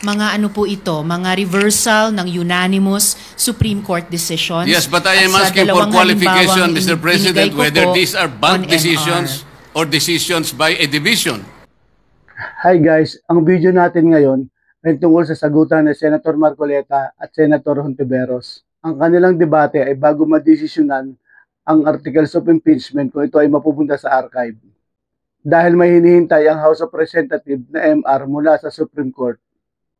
mga ano po ito, mga reversal ng unanimous Supreme Court decisions. Yes, but I am asking for qualification, Mr. President, whether these are bank decisions or decisions by a division. Hi guys, ang video natin ngayon ay tungkol sa sagutan ni Senator Marcoleta at Senator Hontiveros. Ang kanilang debate ay bago madesisyonan ang articles of impeachment kung ito ay mapupunta sa archive. Dahil may hinihintay ang House of Representatives na MR mula sa Supreme Court,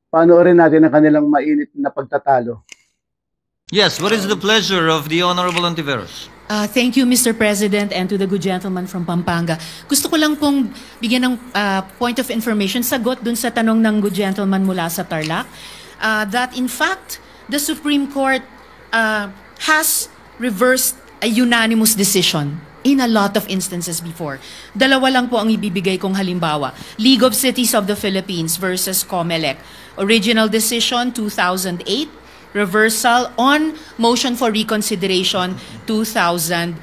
panoorin natin ang kanilang mainit na pagtatalo. Yes, what is the pleasure of the Honorable Hontiveros? Thank you, Mr. President, and to the good gentleman from Pampanga. Gusto ko lang pong bigyan ng point of information, sagot dun sa tanong ng good gentleman mula sa Tarlac, that in fact, the Supreme Court has reversed a unanimous decision in a lot of instances before. Dalawa lang po ang ibibigay kong halimbawa. League of Cities of the Philippines versus COMELEC. Original decision, 2008. Reversal on motion for reconsideration 2009.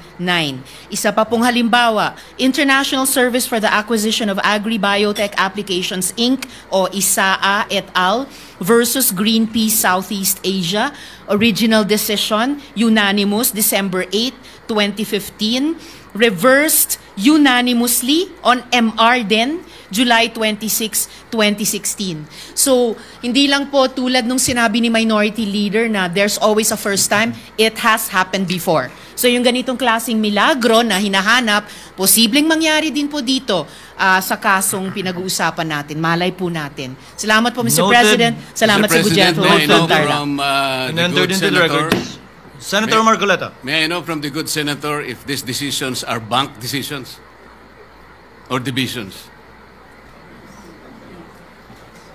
Isa pa pong halimbawa, International Service for the Acquisition of Agri-Biotech Applications Inc. o ISAA et al. Versus Greenpeace Southeast Asia. Original decision, unanimous, December 8, 2015. Reversed unanimously on MR din, July 26, 2016. So, hindi lang po tulad nung sinabi ni Minority Leader na there's always a first time, it has happened before. So, yung ganitong klaseng milagro na hinahanap, posibleng mangyari din po dito sa kasong pinag-uusapan natin. Malay po natin. Salamat po, Mr. President. Salamat sa good gentleman from Tarlac. Senator Marcoleta. May I know from the good senator if these decisions are bank decisions or divisions?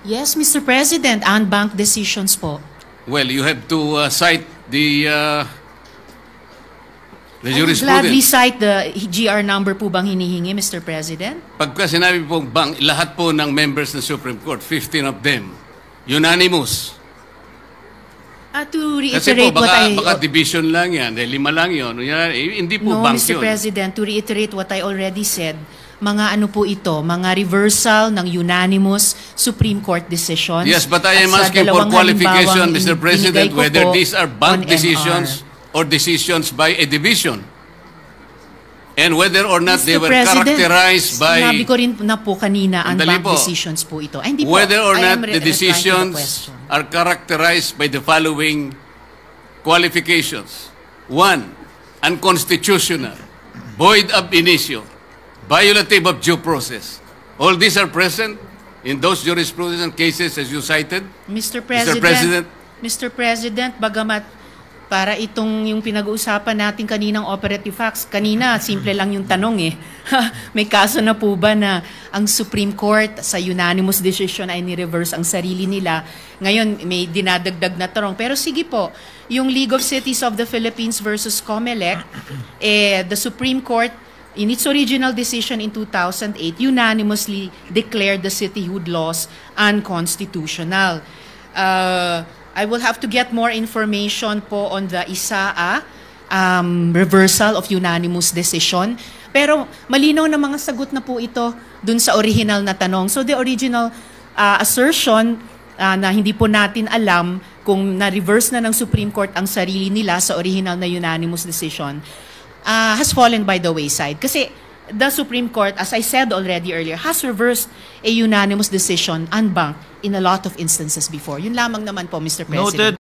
Yes, Mr. President, unbanked decisions po. Well, you have to cite the I jurisprudence. gladly cite the GR number po bang hinihingi, Mr. President? Pagka sinabi pong bank, lahat po ng members ng Supreme Court, 15 of them, unanimous. To Kasi reiterate po, what I... baka division lang yan, dahil 5 lang yun. Hindi po No, bank Mr. yun. President, to reiterate what I already said, mga ano po ito, mga reversal ng unanimous Supreme Court decisions. Yes, but I am At sa asking for dalawang qualification, halimbawang Mr. President, binigay ko whether po these are bank on decisions or decisions by a division. And whether or not they Mr. were President, characterized by... sinabi ko rin na po kanina, Sandali unbanked po. decisions po ito. Ay, hindi po. Whether or I not am the replying to the decisions question. are characterized by the following qualifications. 1, unconstitutional, void ab initio, violative of due process. All these are present in those jurisprudence cases as you cited. Mr. President, bagamat para itong yung pinag-uusapan natin kaninang operative facts, kanina simple lang yung tanong eh. May kaso na po ba na ang Supreme Court sa unanimous decision ay ni-reverse ang sarili nila? Ngayon may dinadagdag na tanong. Pero sige po, yung League of Cities of the Philippines versus COMELEC, the Supreme Court in its original decision in 2008 unanimously declared the cityhood laws unconstitutional. I will have to get more information po on the ISAA reversal of unanimous decision. Pero malinaw na mga sagot na po ito dun sa original na tanong. So the original assertion na hindi po natin alam kung na-reverse na ng Supreme Court ang sarili nila sa original na unanimous decision has fallen by the wayside. Kasi the Supreme Court, as I said already earlier, has reversed a unanimous decision unbanked in a lot of instances before. Yun lamang naman po, Mr. President. Noted.